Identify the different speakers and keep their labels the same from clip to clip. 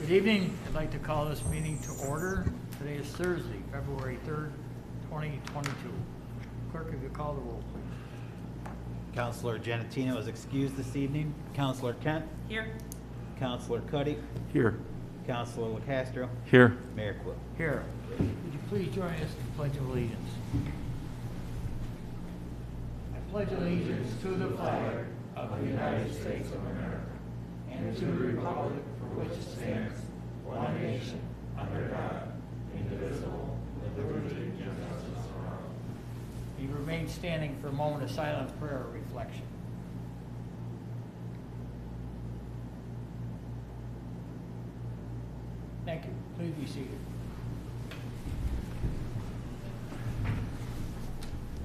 Speaker 1: Good evening. I'd like to call this meeting to order. Today is Thursday, February 3rd, 2022. Clerk, if you call the roll, please.
Speaker 2: Councilor Giannettino is excused this evening. Councilor Kent.
Speaker 3: Here.
Speaker 2: Councilor Cuddy.
Speaker 4: Here.
Speaker 2: Councilor Locastro.
Speaker 4: Here.
Speaker 2: Mayor Quill.
Speaker 1: Here. Would you please join us in the Pledge of Allegiance? I pledge allegiance to the flag of the United States of America and to the republic for which it stands, one nation, under God, indivisible, with liberty and justice for all. You remain standing for a moment of silent prayer or reflection. Thank you. Please be seated.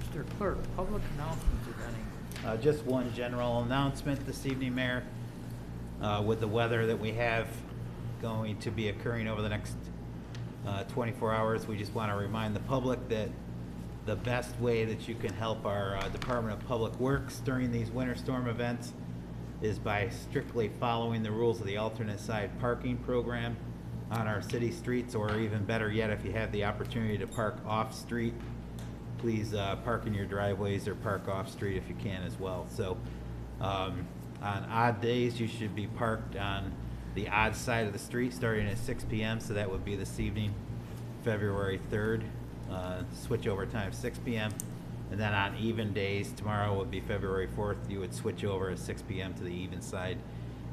Speaker 1: Mr. Clerk, public announcements, if any.
Speaker 2: Just one general announcement this evening, Mayor. With the weather that we have going to be occurring over the next 24 hours, we just want to remind the public that the best way that you can help our Department of Public Works during these winter storm events is by strictly following the rules of the alternate side parking program on our city streets, or even better yet, if you have the opportunity to park off-street, please park in your driveways or park off-street if you can as well. So on odd days, you should be parked on the odd side of the street starting at 6 p.m. So that would be this evening, February 3rd. Switch over time 6 p.m. And then on even days, tomorrow would be February 4th, you would switch over at 6 p.m. to the even side.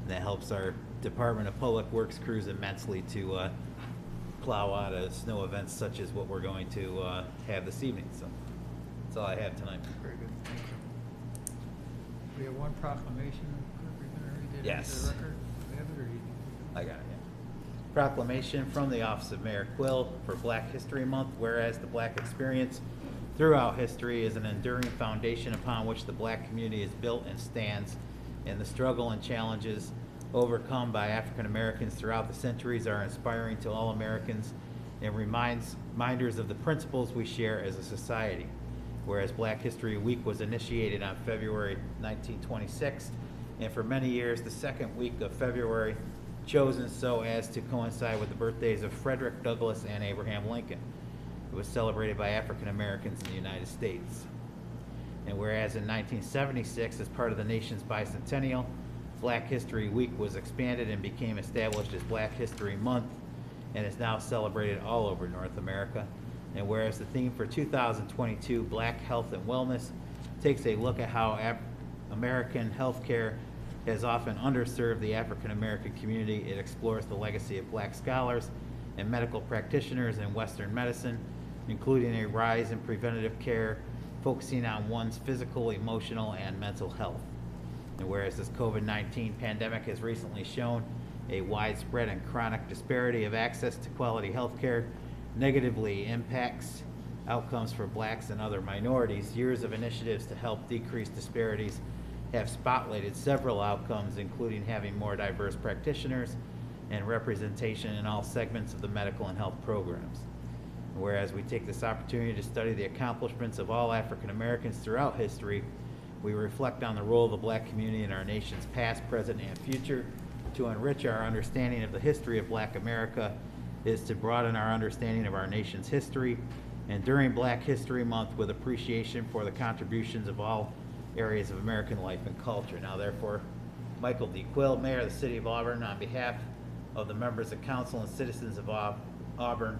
Speaker 2: And that helps our Department of Public Works crews immensely to plow out of snow events such as what we're going to have this evening. So that's all I have tonight.
Speaker 1: Very good. Thank you. We have one proclamation. We're going to read that into
Speaker 2: Yes.
Speaker 1: the record. We have it, or you?
Speaker 2: I got it, yeah. Proclamation from the Office of Mayor Quill for Black History Month, whereas the Black experience throughout history is an enduring foundation upon which the Black community is built and stands, and the struggle and challenges overcome by African Americans throughout the centuries are inspiring to all Americans and reminders of the principles we share as a society. Whereas Black History Week was initiated on February 1926, and for many years the second week of February, chosen so as to coincide with the birthdays of Frederick Douglass and Abraham Lincoln. It was celebrated by African Americans in the United States. And whereas in 1976, as part of the nation's Bicentennial, Black History Week was expanded and became established as Black History Month, and is now celebrated all over North America. And whereas the theme for 2022, Black Health and Wellness, takes a look at how American healthcare has often underserved the African American community, it explores the legacy of Black scholars and medical practitioners in Western medicine, including a rise in preventative care, focusing on one's physical, emotional, and mental health. And whereas this COVID-19 pandemic has recently shown a widespread and chronic disparity of access to quality health care negatively impacts outcomes for Blacks and other minorities, years of initiatives to help decrease disparities have spotlighted several outcomes, including having more diverse practitioners and representation in all segments of the medical and health programs. Whereas we take this opportunity to study the accomplishments of all African Americans throughout history, we reflect on the role of the Black community in our nation's past, present, and future. To enrich our understanding of the history of Black America is to broaden our understanding of our nation's history, and during Black History Month, with appreciation for the contributions of all areas of American life and culture. Now, therefore, Michael D. Quill, Mayor of the City of Auburn, on behalf of the members of council and citizens of Auburn,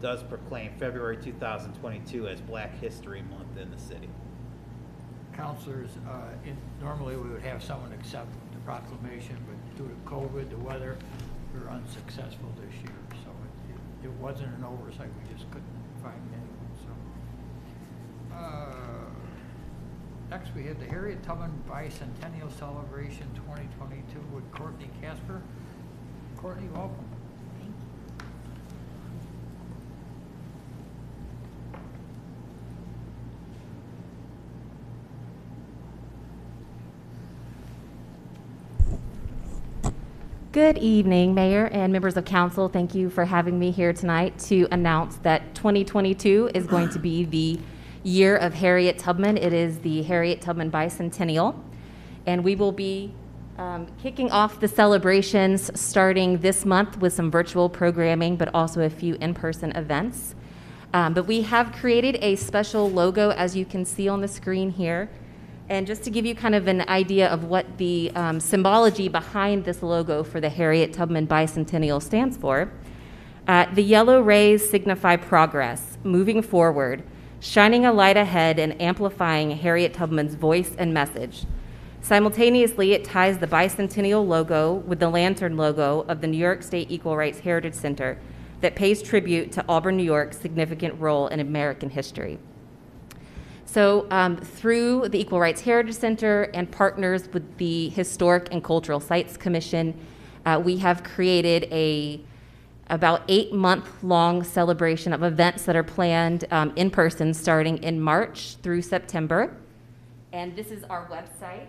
Speaker 2: does proclaim February 2022 as Black History Month in the city.
Speaker 1: Councilors, normally we would have someone accept the proclamation, but due to COVID, the weather, we were unsuccessful this year. So it wasn't an oversight. We just couldn't find anyone. So next we had the Harriet Tubman Bicentennial Celebration 2022 with Courtney Casper. Courtney, welcome.
Speaker 3: Good evening, Mayor and members of council. Thank you for having me here tonight to announce that 2022 is going to be the year of Harriet Tubman. It is the Harriet Tubman Bicentennial, and we will be Kicking off the celebrations starting this month with some virtual programming, but also a few in-person events. But we have created a special logo, as you can see on the screen here. And just to give you kind of an idea of what the symbology behind this logo for the Harriet Tubman Bicentennial stands for, the yellow rays signify progress, moving forward, shining a light ahead and amplifying Harriet Tubman's voice and message. Simultaneously, it ties the Bicentennial logo with the lantern logo of the New York State Equal Rights Heritage Center that pays tribute to Auburn, New York's significant role in American history. So through the Equal Rights Heritage Center and partners with the Historic and Cultural Sites Commission, we have created a about 8-month-long celebration of events that are planned in person starting in March through September. And this is our website.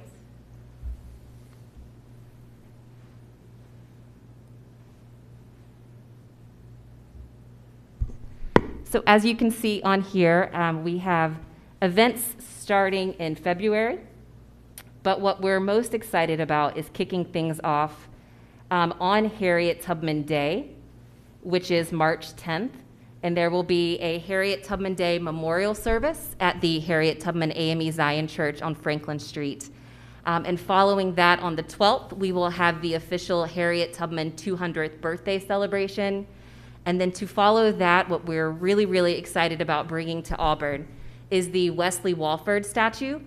Speaker 3: So as you can see on here, we have events starting in February, but what we're most excited about is kicking things off on Harriet Tubman Day, which is March 10th, and there will be a Harriet Tubman Day memorial service at the Harriet Tubman AME Zion Church on Franklin Street. And following that, on the 12th, we will have the official Harriet Tubman 200th birthday celebration. And then to follow that, what we're really, really excited about bringing to Auburn is the Wesley Walford statue.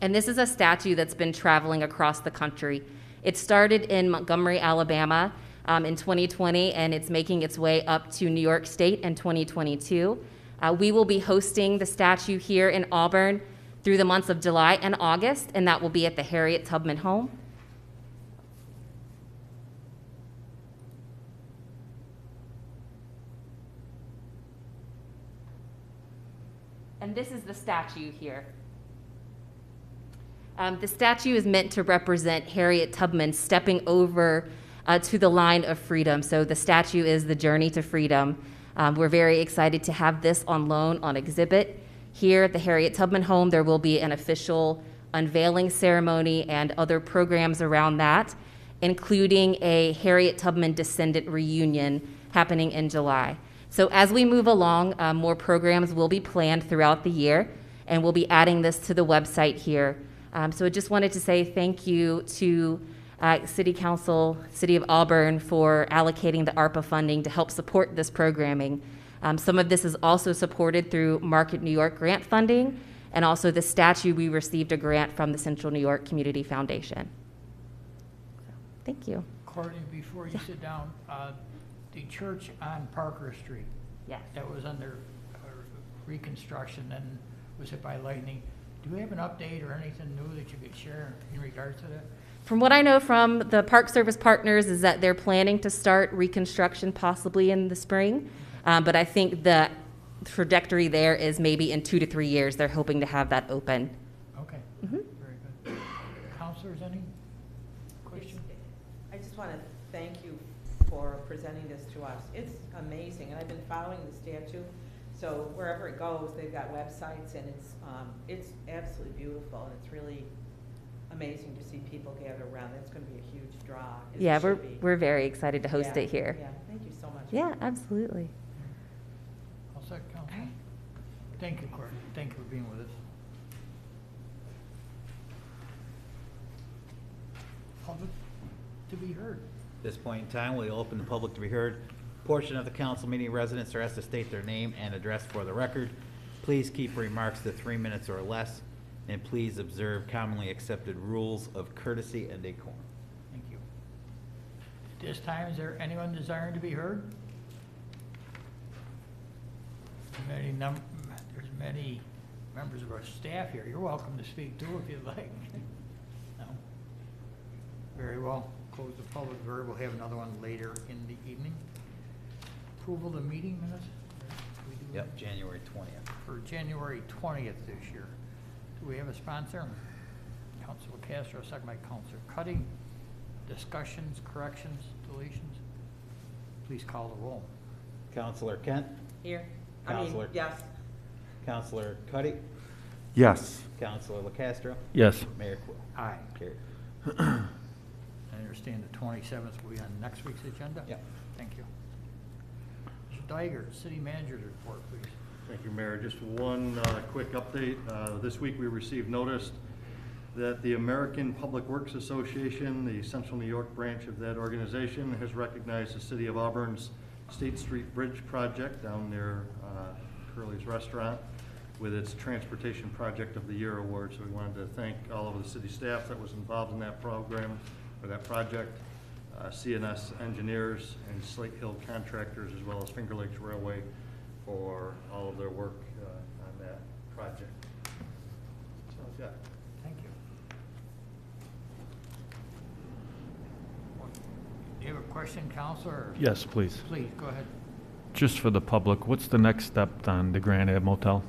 Speaker 3: And this is a statue that's been traveling across the country. It started in Montgomery, Alabama in 2020, and it's making its way up to New York State in 2022. We will be hosting the statue here in Auburn through the months of July and August, and that will be at the Harriet Tubman home. And this is the statue here. The statue is meant to represent Harriet Tubman stepping over to the line of freedom. So the statue is the journey to freedom. We're very excited to have this on loan on exhibit. Here at the Harriet Tubman home, there will be an official unveiling ceremony and other programs around that, including a Harriet Tubman descendant reunion happening in July. So as we move along, more programs will be planned throughout the year, and we'll be adding this to the website here. So I just wanted to say thank you to City Council, City of Auburn, for allocating the ARPA funding to help support this programming. Some of this is also supported through Market New York grant funding, and also the statue, we received a grant from the Central New York Community Foundation. So, thank you.
Speaker 1: Courtney, before you sit down, the church on Parker Street.
Speaker 3: Yes.
Speaker 1: That was under reconstruction and was hit by lightning. Do we have an update or anything new that you could share in regards to that?
Speaker 3: From what I know from the Park Service partners is that they're planning to start reconstruction possibly in the spring. But I think the trajectory there is maybe in 2 to 3 years, they're hoping to have that open.
Speaker 1: Okay,
Speaker 3: Mm-hmm.
Speaker 1: very good. Councilors, any questions?
Speaker 4: I just want to thank you for presenting this to us. It's amazing, and I've been following the statue. So wherever it goes, they've got websites, and it's absolutely beautiful, and it's really amazing to see people gather around. That's going to be a huge draw. As
Speaker 3: Yeah,
Speaker 4: it should be.
Speaker 3: we're very excited to host it here.
Speaker 4: Yeah, thank you so much.
Speaker 3: Yeah, absolutely.
Speaker 1: All set, Council? Thank you, Courtney. Thank you for being with us. Public to be heard.
Speaker 2: At this point in time, we open the public to be heard. Portion of the council meeting residents are asked to state their name and address for the record. Please keep remarks to 3 minutes or less, and please observe commonly accepted rules of courtesy and decorum.
Speaker 1: Thank you. At this time, is there anyone desiring to be heard? There's many members of our staff here. You're welcome to speak too if you'd like. No? Very well. Close the public hearing. We'll have another one later in the evening. Approval of the meeting minutes? We do
Speaker 2: Yep, January 20th.
Speaker 1: For January 20th this year. Do we have a sponsor? Councilor Castro, second by Councilor Cuddy. Discussions, corrections, deletions? Please call the roll.
Speaker 2: Councilor Kent?
Speaker 4: Here.
Speaker 2: Counselor.
Speaker 4: Yes.
Speaker 2: Councilor Cuddy?
Speaker 5: Yes.
Speaker 2: Councilor Locastro?
Speaker 5: Yes.
Speaker 2: Mayor Quill?
Speaker 1: Aye.
Speaker 2: Carried.
Speaker 1: I understand the 27th will be on next week's agenda?
Speaker 2: Yeah.
Speaker 1: Thank you. Mr. Dygert, City Manager's report, please.
Speaker 5: Thank you, Mayor. Just one quick update. This week we received notice that the American Public Works Association, the Central New York branch of that organization, has recognized the City of Auburn's State Street Bridge project down near Curly's Restaurant with its Transportation Project of the Year award. So we wanted to thank all of the city staff that was involved in that program, or that project, CNS engineers and Slate Hill contractors, as well as Finger Lakes Railway for all of their work on that project. That's all I've got.
Speaker 1: Thank you. Do you have a question, Counselor?
Speaker 6: Yes, please.
Speaker 1: Please, go ahead.
Speaker 6: Just for the public, what's the next step on the Grand Ave Motel?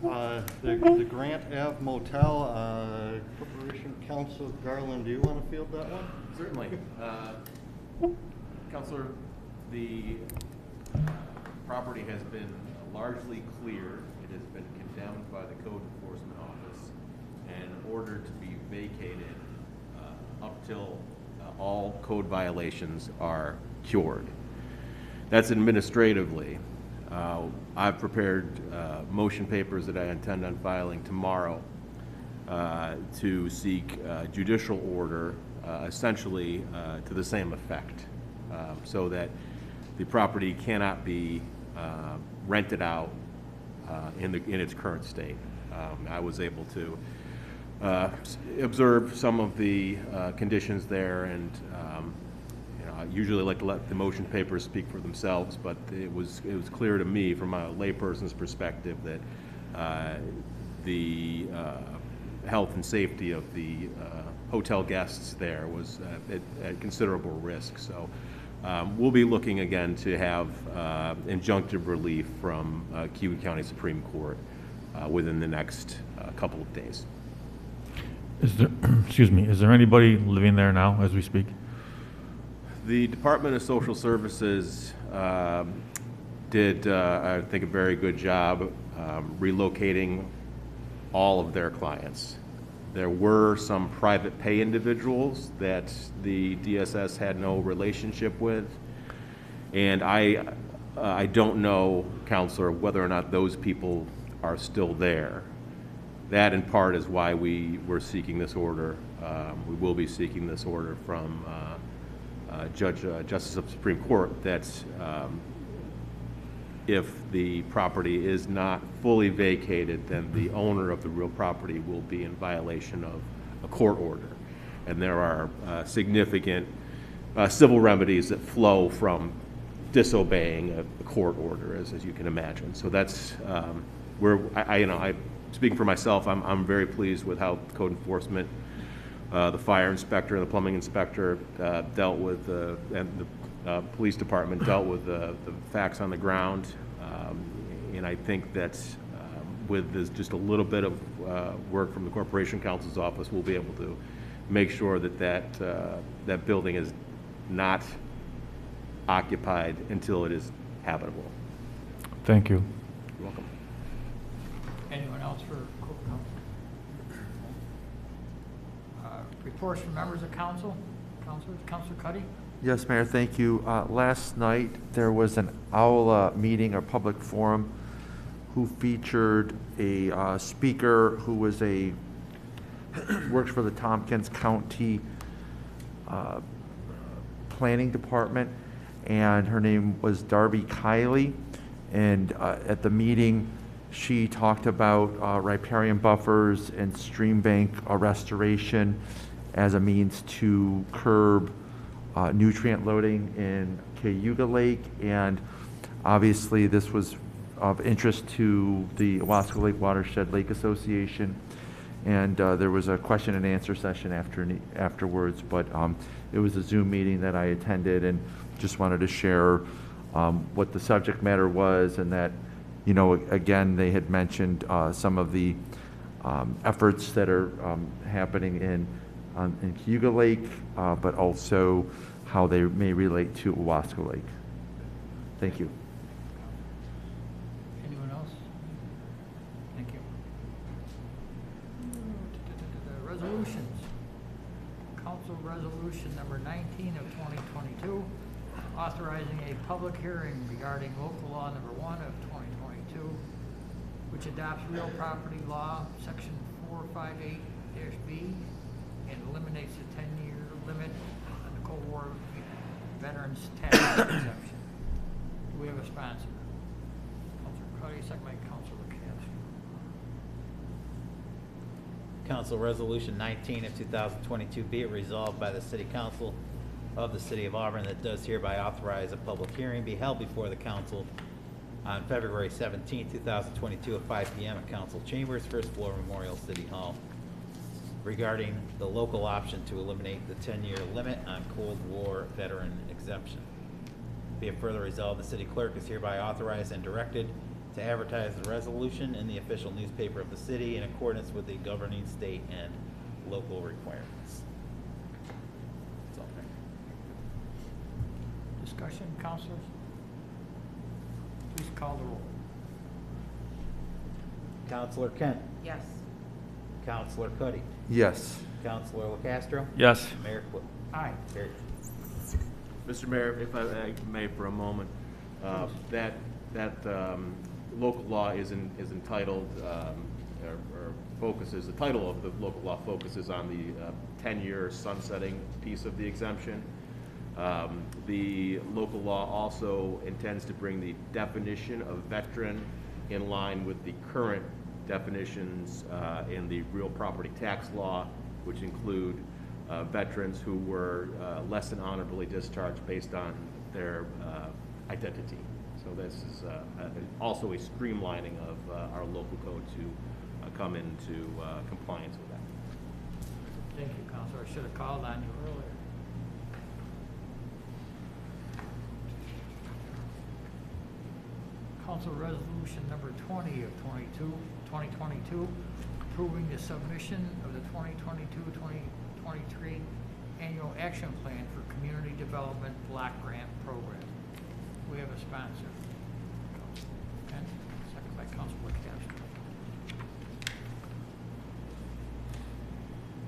Speaker 5: The Grant Ave Motel, Corporation Council, Garland, do you want to field that one?
Speaker 7: Certainly. Councilor, the property has been largely cleared. It has been condemned by the Code Enforcement Office and ordered to be vacated up till all code violations are cured. That's administratively. I've prepared motion papers that I intend on filing tomorrow to seek judicial order essentially to the same effect, so that the property cannot be rented out in its current state. I was able to observe some of the conditions there, and I usually like to let the motion papers speak for themselves, but it was clear to me from a layperson's perspective that the health and safety of the hotel guests there was at considerable risk. So we'll be looking again to have injunctive relief from Cuyahoga County Supreme Court within the next couple of days.
Speaker 6: Is there, excuse me, is there anybody living there now as we speak?
Speaker 7: The Department of Social Services did, I think, a very good job relocating all of their clients. There were some private pay individuals that the DSS had no relationship with, and I don't know, Counselor, whether or not those people are still there. That, in part, is why we were seeking this order. We will be seeking this order from Justice of the Supreme Court that if the property is not fully vacated, then the owner of the real property will be in violation of a court order. And there are significant civil remedies that flow from disobeying a court order, as you can imagine. So that's where I speaking for myself, I'm very pleased with how code enforcement, the fire inspector and the plumbing inspector dealt with, and the police department dealt with the facts on the ground. And I think that with this, just a little bit of work from the Corporation Counsel's office, we'll be able to make sure that that building is not occupied until it is habitable.
Speaker 6: Thank you.
Speaker 7: You're welcome.
Speaker 1: Anyone else for reports from members of council? Councilor Cuddy?
Speaker 8: Yes, Mayor, thank you. Last night there was an aula meeting or public forum who featured a speaker who was works for the Tompkins County Planning Department, and her name was Darby Kiley. And at the meeting, she talked about riparian buffers and stream bank restoration as a means to curb nutrient loading in Cayuga Lake. And obviously this was of interest to the Owasco Lake Watershed Lake Association. And there was a question and answer session afterwards, but it was a Zoom meeting that I attended, and just wanted to share what the subject matter was, and that, you know, again, they had mentioned some of the efforts that are happening in Cayuga Lake, but also how they may relate to Owasco Lake. Thank you.
Speaker 1: Anyone else? Thank you. Resolutions. Council Resolution number 19 of 2022, authorizing a public hearing regarding local law number 1 of 2022, which adopts real property law, section 458-B, and eliminates the 10-year limit on the Cold War veterans tax exemption. Do we have a sponsor? Councilor Cuddy, second by Councilor Casper.
Speaker 2: Council Resolution 19 of 2022, be it resolved by the City Council of the City of Auburn that does hereby authorize a public hearing be held before the council on February 17, 2022 at 5 p.m. at Council Chambers, first floor, Memorial City Hall, regarding the local option to eliminate the 10-year limit on Cold War veteran exemption. Be it further resolved, the city clerk is hereby authorized and directed to advertise the resolution in the official newspaper of the city in accordance with the governing state and local requirements. That's all.
Speaker 1: Discussion, councilors? Please call the roll.
Speaker 2: Councilor Kent.
Speaker 4: Yes.
Speaker 2: Councilor Cuddy.
Speaker 8: Yes.
Speaker 2: Councilor Locastro.
Speaker 6: Yes.
Speaker 2: Mayor Quill.
Speaker 1: Aye.
Speaker 2: Carried.
Speaker 7: Mr. Mayor, if I may for a moment, that local law is entitled, or focuses, the title of the local law focuses on the 10-year sunsetting piece of the exemption. The local law also intends to bring the definition of veteran in line with the current definitions in the real property tax law, which include veterans who were less than honorably discharged based on their identity. So this is also a streamlining of our local code to come into compliance with that.
Speaker 1: Thank you, Councilor. I should have called on you earlier. Council Resolution number 20 of 2022, approving the submission of the 2022-2023 Annual Action Plan for Community Development Block Grant Program. We have a sponsor. Councilor Kent, second by Councilor Casper.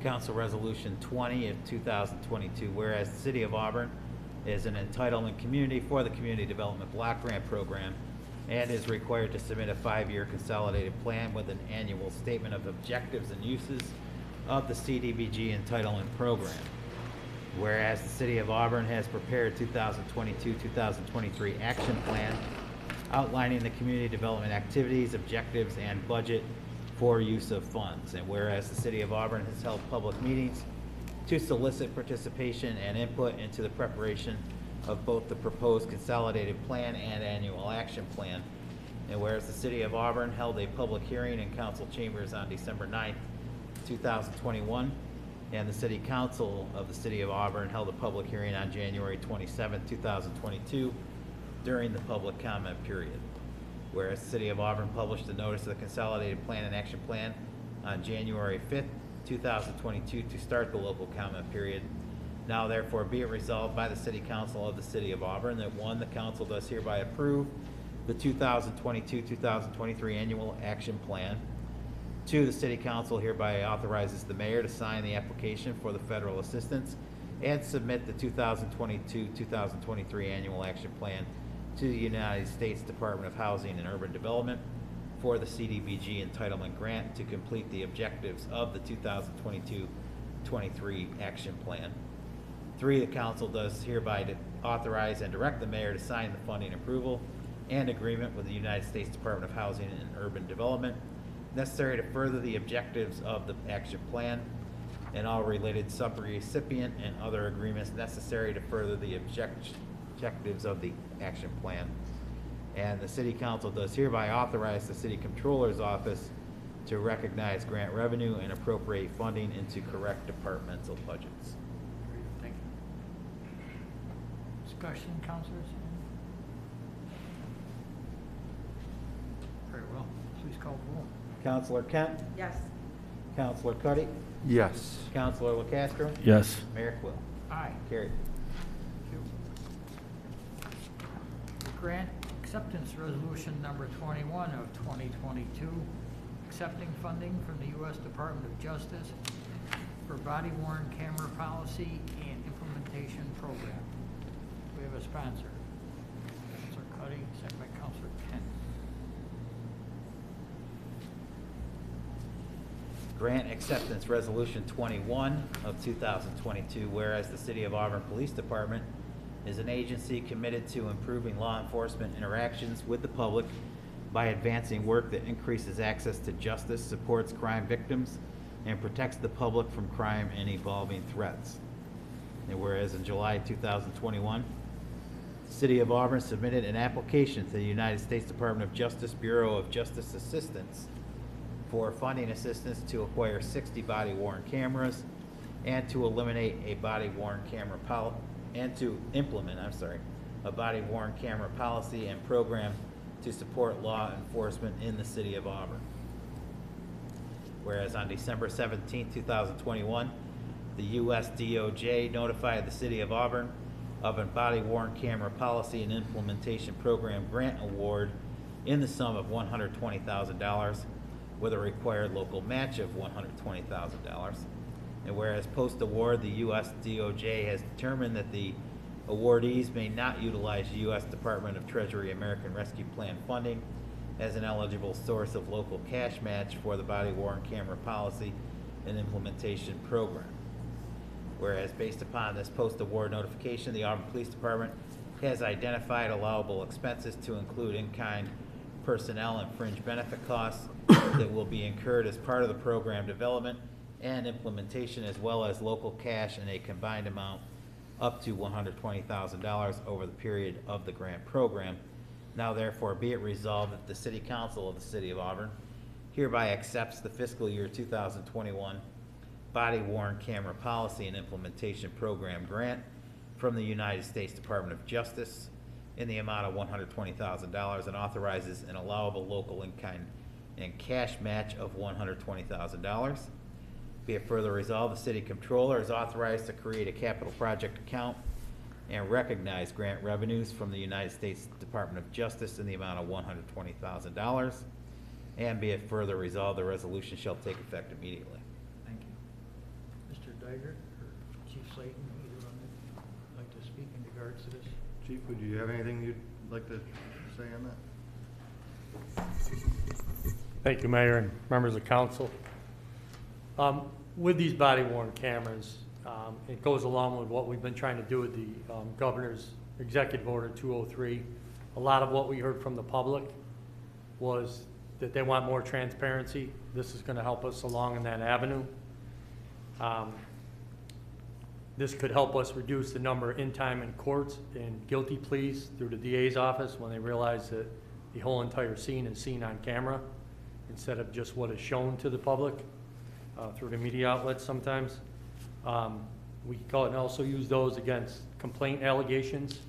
Speaker 2: Council Resolution 20 of 2022, whereas the City of Auburn is an entitlement community for the Community Development Block Grant Program and is required to submit a 5-year consolidated plan with an annual statement of objectives and uses of the CDBG entitlement program. Whereas the City of Auburn has prepared 2022-2023 action plan outlining the community development activities, objectives, and budget for use of funds. And whereas the City of Auburn has held public meetings to solicit participation and input into the preparation of both the proposed consolidated plan and annual action plan. And whereas the City of Auburn held a public hearing in council chambers on December 9th, 2021, and the City Council of the City of Auburn held a public hearing on January 27th, 2022 during the public comment period. Whereas the City of Auburn published a notice of the consolidated plan and action plan on January 5th, 2022 to start the local comment period. Now therefore be it resolved by the City Council of the City of Auburn that 1, the council does hereby approve the 2022-2023 annual action plan. 2, the City Council hereby authorizes the mayor to sign the application for the federal assistance and submit the 2022-2023 annual action plan to the United States Department of Housing and Urban Development for the CDBG entitlement grant to complete the objectives of the 2022-23 action plan. 3, the council does hereby authorize and direct the mayor to sign the funding approval and agreement with the United States Department of Housing and Urban Development necessary to further the objectives of the action plan and all related sub-recipient and other agreements necessary to further the objectives of the action plan. And the City Council does hereby authorize the City Controller's Office to recognize grant revenue and appropriate funding into correct departmental budgets.
Speaker 1: Thank you. Discussion, councilors? Very well. Please call the roll.
Speaker 2: Councilor Kent.
Speaker 4: Yes.
Speaker 2: Councilor Cuddy.
Speaker 8: Yes.
Speaker 2: Councilor Locastro.
Speaker 6: Yes.
Speaker 2: Mayor Quill.
Speaker 1: Aye.
Speaker 2: Carried.
Speaker 1: Thank you. Grant acceptance resolution number 21 of 2022, accepting funding from the U.S. Department of Justice for body worn camera policy and implementation program. We have a sponsor. Councilor Cuddy, second by Councilor Kent.
Speaker 2: Grant Acceptance Resolution 21 of 2022, whereas the City of Auburn Police Department is an agency committed to improving law enforcement interactions with the public by advancing work that increases access to justice, supports crime victims, and protects the public from crime and evolving threats. And whereas in July 2021, the City of Auburn submitted an application to the United States Department of Justice Bureau of Justice Assistance for funding assistance to acquire 60 body-worn cameras and to eliminate a body-worn camera implement a body-worn camera policy and program to support law enforcement in the City of Auburn. Whereas on December 17, 2021, the U.S. DOJ notified the City of Auburn of a body-worn camera policy and implementation program grant award in the sum of $120,000 with a required local match of $120,000. And whereas post-award, the U.S. DOJ has determined that the awardees may not utilize U.S. Department of Treasury American Rescue Plan funding as an eligible source of local cash match for the body-worn camera policy and implementation program. Whereas based upon this post-award notification, the Auburn Police Department has identified allowable expenses to include in-kind personnel and fringe benefit costs that will be incurred as part of the program development and implementation, as well as local cash in a combined amount up to $120,000 over the period of the grant program. Now therefore be it resolved that the City Council of the City of Auburn hereby accepts the fiscal year 2021 body-worn camera policy and implementation program grant from the United States Department of Justice in the amount of $120,000 and authorizes an allowable local in-kind and cash match of $120,000. Be it further resolved, the City Controller is authorized to create a capital project account and recognize grant revenues from the United States Department of Justice in the amount of $120,000. And be it further resolved, the resolution shall take effect immediately.
Speaker 1: Thank you. Mr. Dygert or Chief Slayton, either of them would like to speak in regards to this?
Speaker 5: Chief, would you have anything you'd like to say on that?
Speaker 9: Thank you, Mayor and members of council. With these body-worn cameras, it goes along with what we've been trying to do with the Governor's Executive Order 203. A lot of what we heard from the public was that they want more transparency. This is going to help us along in that avenue. This could help us reduce the number in time in courts and guilty pleas through the DA's office when they realize that the whole entire scene is seen on camera instead of just what is shown to the public through the media outlets sometimes. We call it and also use those against complaint allegations.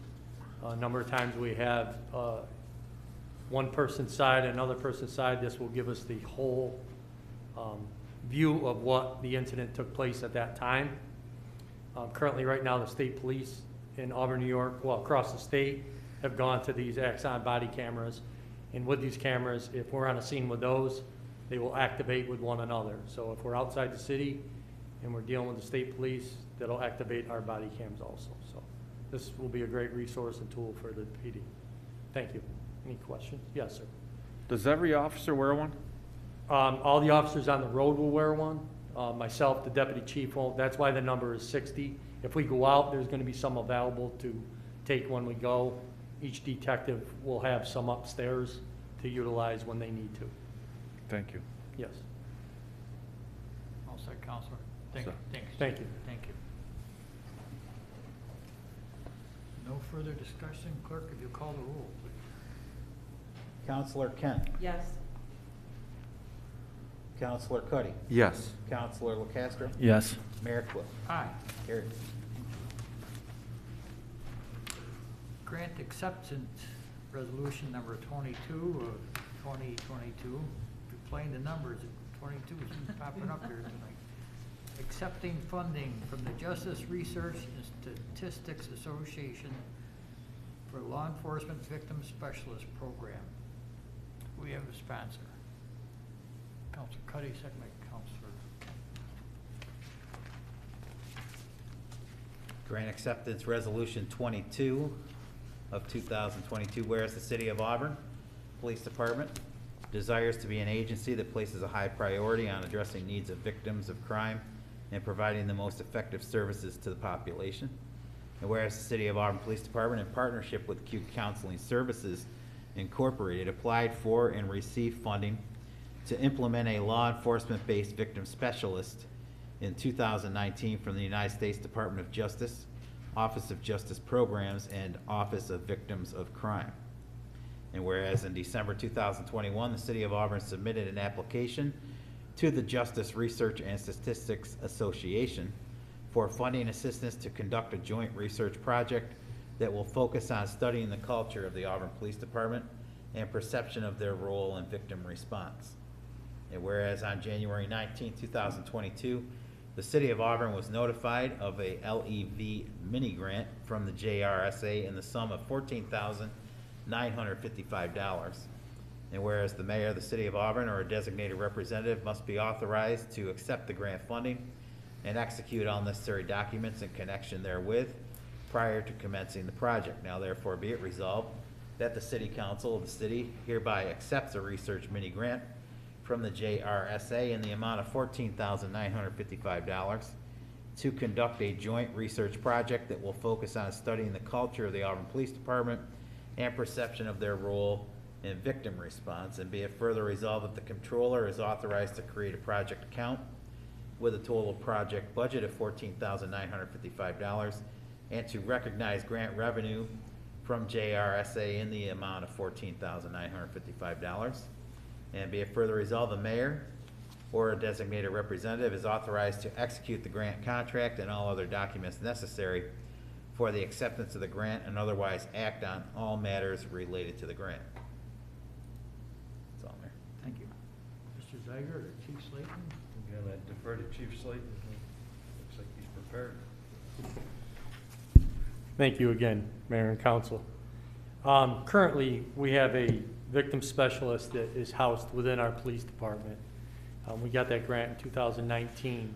Speaker 9: A number of times we have one person's side, another person's side. This will give us the whole view of what the incident took place at that time. Currently, right now, the state police in Auburn, New York, well, across the state, have gone to these Axon body cameras. And with these cameras, if we're on a scene with those, they will activate with one another. So if we're outside the city and we're dealing with the state police, that'll activate our body cams also. So this will be a great resource and tool for the PD. Thank you. Any questions? Yes, sir.
Speaker 6: Does every officer wear one?
Speaker 9: All the officers on the road will wear one. Myself, the deputy chief won't. That's why the number is 60. If we go out, there's going to be some available to take when we go. Each detective will have some upstairs to utilize when they need to.
Speaker 6: Thank you.
Speaker 9: Yes.
Speaker 1: All set, Counselor. Thank you. Thanks.
Speaker 9: Thank you.
Speaker 1: Thank you. No further discussion. Clerk, if you call the roll, please.
Speaker 2: Councilor Kent.
Speaker 4: Yes.
Speaker 2: Councilor Cuddy.
Speaker 8: Yes.
Speaker 2: Councilor Locastro.
Speaker 6: Yes.
Speaker 2: Mayor Quill.
Speaker 1: Aye.
Speaker 2: Carried.
Speaker 1: Grant acceptance resolution number 22 of 2022. You're playing the numbers. 22 is popping up here tonight. Accepting funding from the Justice Research and Statistics Association for Law Enforcement Victim Specialist Program. We have a sponsor. Councilor Cuddy, second by Councilor.
Speaker 2: Grant Acceptance Resolution 22 of 2022, whereas the City of Auburn Police Department desires to be an agency that places a high priority on addressing needs of victims of crime and providing the most effective services to the population. And whereas the City of Auburn Police Department, in partnership with Q Counseling Services Incorporated, applied for and received funding to implement a law enforcement-based victim specialist in 2019 from the United States Department of Justice, Office of Justice Programs, and Office of Victims of Crime. And whereas in December 2021, the City of Auburn submitted an application to the Justice Research and Statistics Association for funding assistance to conduct a joint research project that will focus on studying the culture of the Auburn Police Department and perception of their role in victim response. And whereas on January 19, 2022, the City of Auburn was notified of a LEV mini grant from the JRSA in the sum of $14,955. And whereas the mayor of the City of Auburn or a designated representative must be authorized to accept the grant funding and execute all necessary documents in connection therewith prior to commencing the project. Now therefore be it resolved that the City Council of the city hereby accepts a research mini grant from the JRSA in the amount of $14,955 to conduct a joint research project that will focus on studying the culture of the Auburn Police Department and perception of their role in victim response. And be it further resolved that the Comptroller is authorized to create a project account with a total project budget of $14,955 and to recognize grant revenue from JRSA in the amount of $14,955. And be it further resolved, the mayor or a designated representative is authorized to execute the grant contract and all other documents necessary for the acceptance of the grant and otherwise act on all matters related to the grant. That's all, Mayor.
Speaker 1: Thank you. Mr. Zeiger or Chief Slayton?
Speaker 5: Again, I defer to Chief Slayton. Looks like he's prepared.
Speaker 9: Thank you again, Mayor and Council. Currently, we have a victim specialist that is housed within our police department. We got that grant in 2019.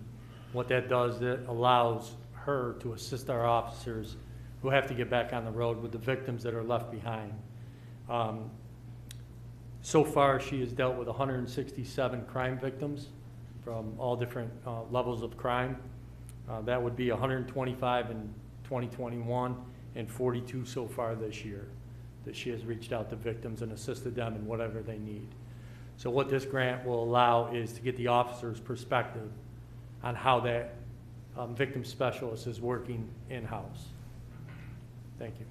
Speaker 9: What that does, it allows her to assist our officers who have to get back on the road with the victims that are left behind. So far, she has dealt with 167 crime victims from all different levels of crime. That would be 125 in 2021 and 42 so far this year that she has reached out to victims and assisted them in whatever they need. So what this grant will allow is to get the officer's perspective on how that victim specialist is working in-house. Thank you.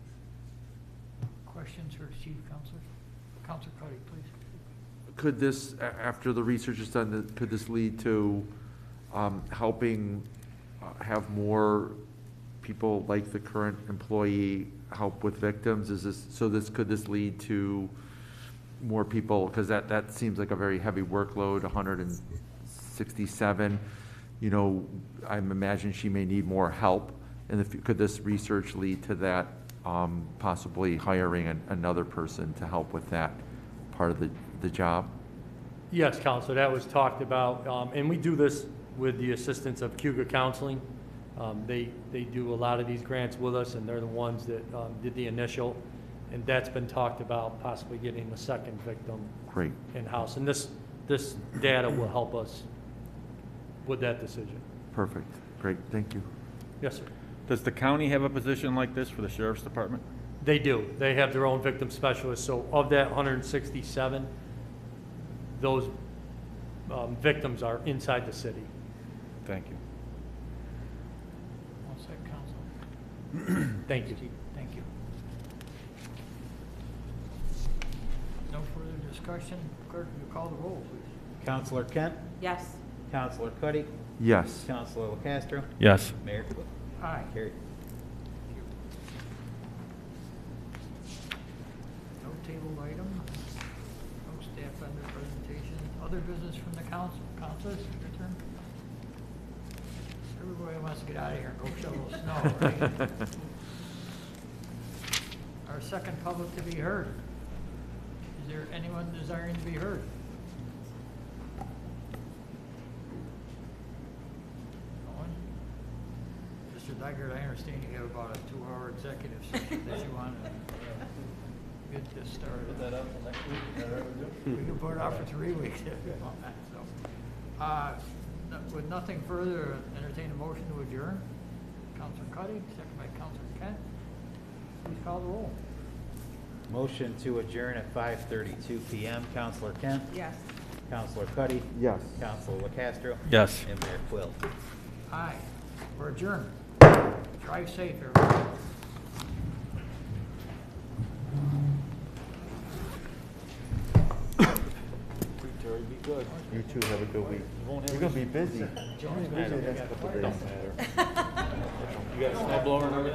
Speaker 1: Questions for Chief Counselor? Councilor Cuddy, please.
Speaker 8: Could this, after the research is done, could this lead to helping have more people like the current employee help with victims? Could this lead to more people, because that seems like a very heavy workload, 167. You know, I'm imagining she may need more help. And could this research lead to that, possibly hiring another person to help with that part of the job?
Speaker 9: Yes, Counselor, that was talked about, and we do this with the assistance of Cougar Counseling. They do a lot of these grants with us, and they're the ones that did the initial, and that's been talked about, possibly getting a second victim
Speaker 8: Great.
Speaker 9: in-house. And this data will help us with that decision.
Speaker 8: Perfect. Great. Thank you.
Speaker 9: Yes, sir.
Speaker 6: Does the county have a position like this for the sheriff's department?
Speaker 9: They do. They have their own victim specialists. So of that 167, those victims are inside the city.
Speaker 6: Thank you.
Speaker 1: All set, Council.
Speaker 9: Thank you.
Speaker 1: Thank you. No further discussion. Clerk, will you call the roll, please?
Speaker 2: Councilor Kent,
Speaker 4: Yes.
Speaker 2: Councilor Cuddy,
Speaker 8: Yes.
Speaker 2: Councilor Locastro,
Speaker 6: Yes.
Speaker 2: Mayor Quill.
Speaker 1: Aye.
Speaker 2: Carried.
Speaker 1: No table item, no staff vendor presentation, other business from the council. Councilors, your turn. Everybody wants to get out of here and go shovel snow, right? Our second public to be heard. Is there anyone desiring to be heard? No one? Mr. Dygert, I understand you have about a 2-hour executive session that you want to get this started. Put that up for next week. We can put it off for 3 weeks if you want that, so. With nothing further, entertain a motion to adjourn. Councilor Cuddy, second by Councilor Kent. Please call the roll.
Speaker 2: Motion to adjourn at 5:32 PM. Councilor Kent?
Speaker 4: Yes.
Speaker 2: Councilor Cuddy?
Speaker 8: Yes.
Speaker 2: Councilor Locastro?
Speaker 6: Yes.
Speaker 2: And Mayor Quill.
Speaker 1: Aye. We're adjourned. Drive safe, everybody.
Speaker 8: Be good. You too, have a good week. You're gonna be busy.
Speaker 6: You got a snowblower and everything?